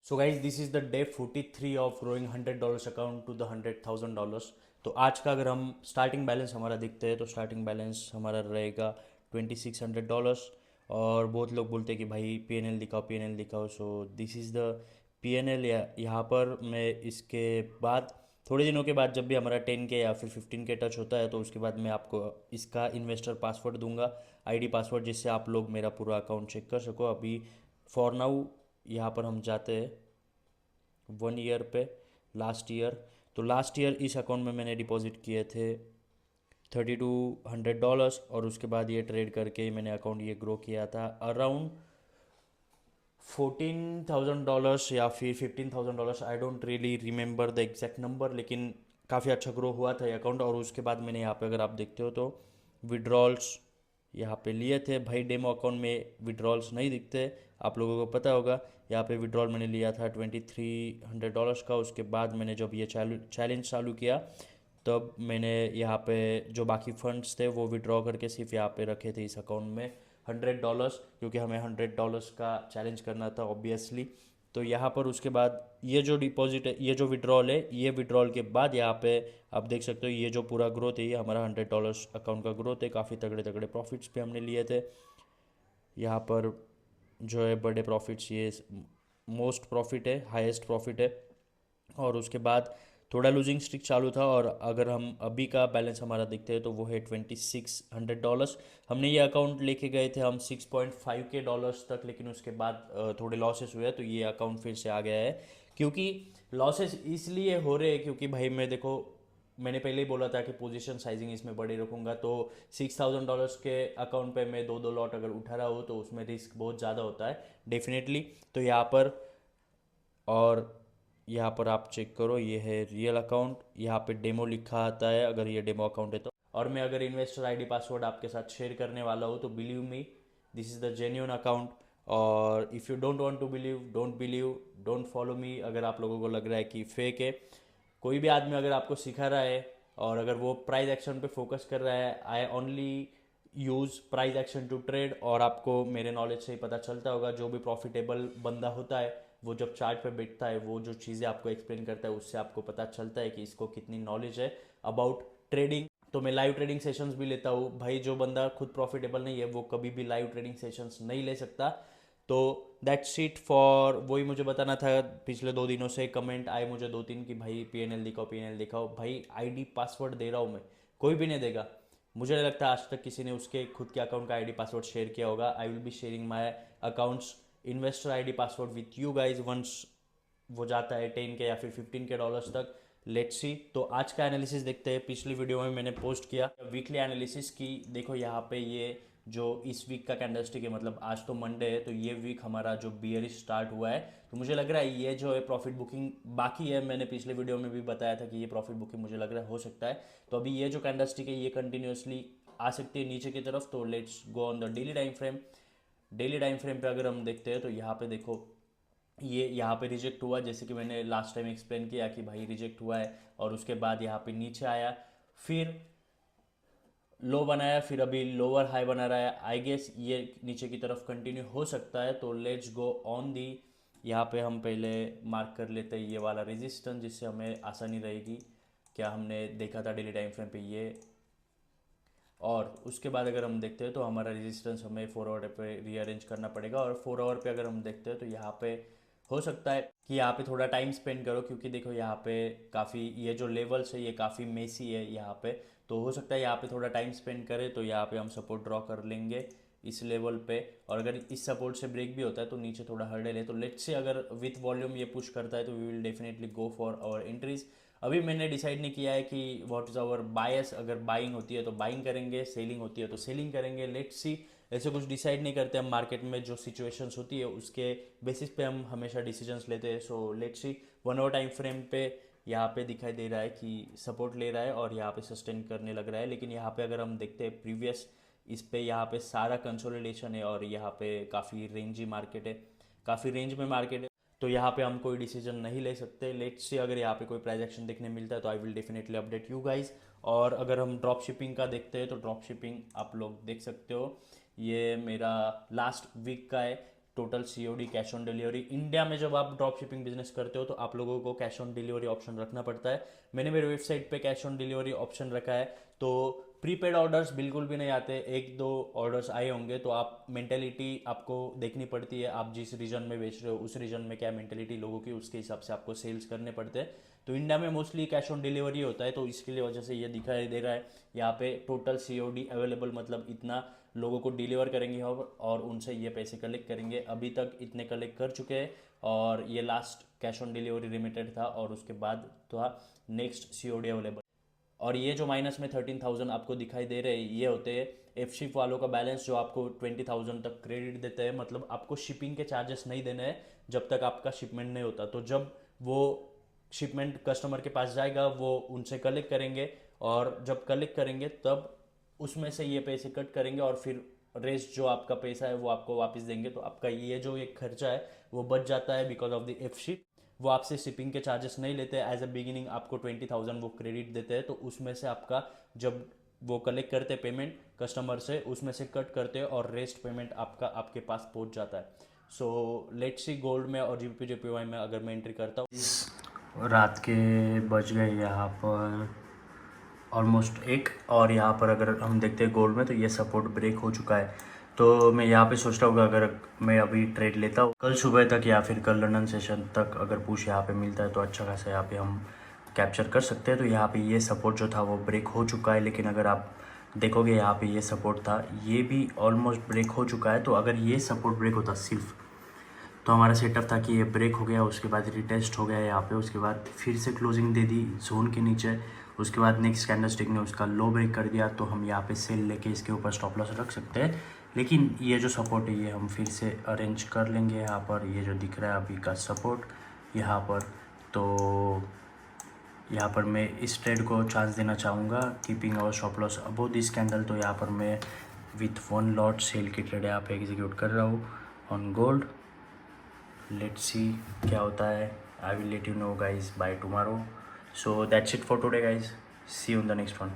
So guys this is the day 43 of growing $100 account to the $100,000। तो आज का अगर हम स्टार्टिंग बैलेंस हमारा देखते हैं तो स्टार्टिंग बैलेंस हमारा रहेगा $2600। और बहुत लोग बोलते हैं कि भाई पीएनएल दिखाओ पीएनएल दिखाओ। So this is the PNL. यहाँ पर मैं इसके बाद थोड़े दिनों के बाद जब भी हमारा 10K या फिर 15K टच होता है तो उसके बाद मैं आपको इसका इन्वेस्टर पासवर्ड दूंगा, आईडी पासवर्ड, जिससे आप लोग मेरा पूरा अकाउंट चेक कर सको। अभी फॉर नाउ यहाँ पर हम जाते हैं 1 ईयर पे, लास्ट ईयर। तो लास्ट ईयर इस अकाउंट में मैंने डिपॉजिट किए थे $3200, और उसके बाद ये ट्रेड करके मैंने अकाउंट ये ग्रो किया था अराउंड $14,000 या फिर $15,000। I don't really remember the exact number, लेकिन काफ़ी अच्छा ग्रो हुआ था ये अकाउंट। और उसके बाद मैंने यहाँ पे अगर आप देखते हो तो विड्रॉल्स यहाँ पे लिए थे। भाई डेमो अकाउंट में विड्रॉल्स नहीं दिखते, आप लोगों को पता होगा। यहाँ पे विड्रॉल मैंने लिया था $2300 का। उसके बाद मैंने जब ये चैलेंज चालू किया तब मैंने यहाँ पे जो बाकी फंड्स थे वो विड्रॉ करके सिर्फ यहाँ पे रखे थे इस अकाउंट में $100, क्योंकि हमें $100 का चैलेंज करना था ऑब्वियसली। तो यहाँ पर उसके बाद ये जो डिपॉजिट है, ये जो विड्रॉल है, ये विड्रॉल के बाद यहाँ पे आप देख सकते हो ये जो पूरा ग्रोथ है ये हमारा $100 अकाउंट का ग्रोथ है। काफ़ी तगड़े तगड़े प्रॉफिट्स भी हमने लिए थे यहाँ पर। जो है बड़े प्रॉफिट्स, ये मोस्ट प्रॉफिट है, हाईएस्ट प्रॉफिट है। और उसके बाद थोड़ा लूजिंग स्ट्रिक चालू था। और अगर हम अभी का बैलेंस हमारा देखते हैं तो वो है $2600। हमने ये अकाउंट लेके गए थे हम 6.5K तक, लेकिन उसके बाद थोड़े लॉसेस हुए तो ये अकाउंट फिर से आ गया है। क्योंकि लॉसेस इसलिए हो रहे हैं क्योंकि भाई मैं देखो, मैंने पहले ही बोला था कि पोजीशन साइजिंग इसमें बड़ी रखूंगा। तो $6000 के अकाउंट पे मैं दो दो लॉट अगर उठा रहा हूँ तो उसमें रिस्क बहुत ज़्यादा होता है डेफिनेटली। तो यहाँ पर, और यहाँ पर आप चेक करो, ये है रियल अकाउंट। यहाँ पे डेमो लिखा आता है अगर ये डेमो अकाउंट है तो। और मैं अगर इन्वेस्टर आईडी पासवर्ड आपके साथ शेयर करने वाला हूँ तो believe me, this is the genuine account. और if you don't want to believe, don't follow me. अगर आप लोगों को लग रहा है कि फेक है, कोई भी आदमी अगर आपको सिखा रहा है और अगर वो प्राइस एक्शन पे फोकस कर रहा है, I only use price action to trade. और आपको मेरे नॉलेज से ही पता चलता होगा, जो भी प्रॉफिटेबल बंदा होता है वो जब चार्ट पे बैठता है, वो जो चीज़ें आपको एक्सप्लेन करता है उससे आपको पता चलता है कि इसको कितनी नॉलेज है अबाउट ट्रेडिंग। तो मैं लाइव ट्रेडिंग सेशंस भी लेता हूँ भाई। जो बंदा खुद प्रॉफिटेबल नहीं है वो कभी भी लाइव ट्रेडिंग सेशंस नहीं ले सकता। तो दैट्स इट फॉर, वही मुझे बताना था। पिछले 2 दिनों से कमेंट आए मुझे 2-3 कि भाई पीएनएल दिखाओ पीएनएल दिखाओ। भाई आईडी पासवर्ड दे रहा हूँ मैं, कोई भी नहीं देगा। मुझे नहीं लगता आज तक किसी ने उसके खुद के अकाउंट का आईडी पासवर्ड शेयर किया होगा। I will be sharing my accounts investor ID password with you guys once वो जाता है 10K या फिर $15K तक। Let's see. तो आज का एनालिसिस देखते हैं। पिछली वीडियो में मैंने पोस्ट किया वीकली एनालिसिस की। देखो यहाँ पे ये जो इस वीक का कैंडलस्टिक है, मतलब आज तो मंडे है, तो ये वीक हमारा जो बियरिश स्टार्ट हुआ है, तो मुझे लग रहा है ये जो है प्रॉफिट बुकिंग बाकी है। मैंने पिछले वीडियो में भी बताया था कि ये प्रॉफिट बुकिंग मुझे लग रहा है हो सकता है। तो अभी ये जो कैंडलस्टिक है ये कंटिन्यूसली आ सकती है नीचे की तरफ। तो let's go on the daily time frame. Daily time frame पे अगर हम देखते हैं तो यहाँ पे देखो, ये यहाँ पे रिजेक्ट हुआ, जैसे कि मैंने लास्ट टाइम एक्सप्लेन किया कि भाई रिजेक्ट हुआ है। और उसके बाद यहाँ पे नीचे आया, फिर लो बनाया, फिर अभी लोअर हाई बना रहा है। आई गेस ये नीचे की तरफ कंटिन्यू हो सकता है। तो लेट्स गो ऑन दी। यहाँ पे हम पहले मार्क कर लेते हैं ये वाला रेजिस्टेंस, जिससे हमें आसानी रहेगी। क्या हमने देखा था डेली टाइम फ्रेम पे ये। और उसके बाद अगर हम देखते हैं तो हमारा रेजिस्टेंस हमें 4 आवर पे रीअरेंज करना पड़ेगा। और 4 आवर पे अगर हम देखते हैं तो यहाँ पे हो सकता है कि यहाँ पे थोड़ा टाइम स्पेंड करो, क्योंकि देखो यहाँ पे काफ़ी ये जो लेवल्स है ये काफ़ी मेसी है यहाँ पे। तो हो सकता है यहाँ पे थोड़ा टाइम स्पेंड करें तो यहाँ पे हम सपोर्ट ड्रॉ कर लेंगे इस लेवल पे। और अगर इस सपोर्ट से ब्रेक भी होता है तो नीचे थोड़ा हर्डल है। तो लेट्स से अगर विथ वॉल्यूम ये पुश करता है तो we will definitely go for our entries. अभी मैंने डिसाइड नहीं किया है कि व्हाट इज़ आवर बायस। अगर बाइंग होती है तो बाइंग करेंगे, सेलिंग होती है तो सेलिंग करेंगे। Let's see. ऐसे कुछ डिसाइड नहीं करते हम मार्केट में, जो सिचुएशंस होती है उसके बेसिस पे हम हमेशा डिसीजंस लेते हैं। So let's see. 1 hour time frame पे यहाँ पे दिखाई दे रहा है कि सपोर्ट ले रहा है और यहाँ पे सस्टेन करने लग रहा है। लेकिन यहाँ पे अगर हम देखते हैं प्रीवियस इस पे, यहाँ पे सारा कंसोलिडेशन है और यहाँ पे काफ़ी रेंजी मार्केट है, काफ़ी रेंज में मार्केट है। तो यहाँ पे हम कोई डिसीजन नहीं ले सकते। लेट्स सी अगर यहाँ पे कोई प्राइस एक्शन देखने मिलता है तो I will definitely update you guys. और अगर हम ड्रॉप शिपिंग का देखते हैं तो ड्रॉप शिपिंग आप लोग देख सकते हो, ये मेरा लास्ट वीक का है। Total COD, cash on delivery. India में जब आप ड्रॉप शिपिंग बिजनेस करते हो तो आप लोगों को कैश ऑन डिलीवरी ऑप्शन रखना पड़ता है। मैंने मेरे वेबसाइट पे कैश ऑन डिलीवरी ऑप्शन रखा है। तो प्रीपेड ऑर्डर्स बिल्कुल भी नहीं आते, एक दो ऑर्डर्स आए होंगे तो आप मेंटेलिटी आपको देखनी पड़ती है, आप जिस रीजन में बेच रहे हो उस रीजन में क्या मेंटेलिटी लोगों की, उसके हिसाब से आपको सेल्स करने पड़ते हैं। तो इंडिया में मोस्टली कैश ऑन डिलीवरी होता है, तो इसके लिए वजह से ये दिखाई दे रहा है यहाँ पे टोटल COD अवेलेबल, मतलब इतना लोगों को डिलीवर करेंगे और उनसे ये पैसे कलेक्ट करेंगे। अभी तक इतने कलेक्ट कर चुके हैं और ये last cash on delivery limited था और उसके बाद था नेक्स्ट COD अवेलेबल। और ये जो माइनस में 13,000 आपको दिखाई दे रहे हैं ये होते हैं एफशिप वालों का बैलेंस, जो आपको 20,000 तक क्रेडिट देते हैं। मतलब आपको शिपिंग के चार्जेस नहीं देने हैं जब तक आपका शिपमेंट नहीं होता। तो जब वो शिपमेंट कस्टमर के पास जाएगा वो उनसे कलेक्ट करेंगे, और जब कलेक्ट करेंगे तब उसमें से ये पैसे कट करेंगे और फिर रेस्ट जो आपका पैसा है वो आपको वापस देंगे। तो आपका ये जो एक खर्चा है वो बच जाता है बिकॉज ऑफ द एफशिप। वो आपसे शिपिंग के चार्जेस नहीं लेते, एज अ बिगिनिंग आपको 20,000 वो क्रेडिट देते हैं। तो उसमें से आपका जब वो कलेक्ट करते पेमेंट कस्टमर से उसमें से कट करते हैं और रेस्ट पेमेंट आपका आपके पास पहुंच जाता है। सो लेट्स सी गोल्ड में और GBP/JPY में अगर मैं एंट्री करता हूँ, रात के बज गए यहाँ पर ऑलमोस्ट 1, और यहाँ पर अगर हम देखते हैं गोल्ड में तो ये सपोर्ट ब्रेक हो चुका है। तो मैं यहाँ पे सोच रहा हूँ कि अगर मैं अभी ट्रेड लेता हूँ कल सुबह तक या फिर कल लंदन सेशन तक अगर पुश यहाँ पे मिलता है तो अच्छा खासा यहाँ पे हम कैप्चर कर सकते हैं। तो यहाँ पे ये सपोर्ट जो था वो ब्रेक हो चुका है, लेकिन अगर आप देखोगे यहाँ पे ये सपोर्ट था ये भी ऑलमोस्ट ब्रेक हो चुका है। तो अगर ये सपोर्ट ब्रेक होता सिर्फ तो हमारा सेटअप था कि ये ब्रेक हो गया, उसके बाद रिटेस्ट हो गया यहाँ पे, उसके बाद फिर से क्लोजिंग दे दी जोन के नीचे, उसके बाद नेक्स्ट कैंडलस्टिक ने उसका लो ब्रेक कर दिया। तो हम यहाँ पे सेल लेके इसके ऊपर स्टॉप लॉस रख सकते हैं। लेकिन ये जो सपोर्ट है ये हम फिर से अरेंज कर लेंगे यहाँ पर, ये जो दिख रहा है अभी का सपोर्ट यहाँ पर। तो यहाँ पर मैं इस ट्रेड को चांस देना चाहूँगा, कीपिंग और stop loss above this candle. तो यहाँ पर मैं विथ 1 लॉट सेल की ट्रेड यहाँ पे एग्जीक्यूट कर रहा हूँ ऑन गोल्ड। लेट्स सी क्या होता है। I will let you know guys by tomorrow. So that's it for today guys, see you in the next one.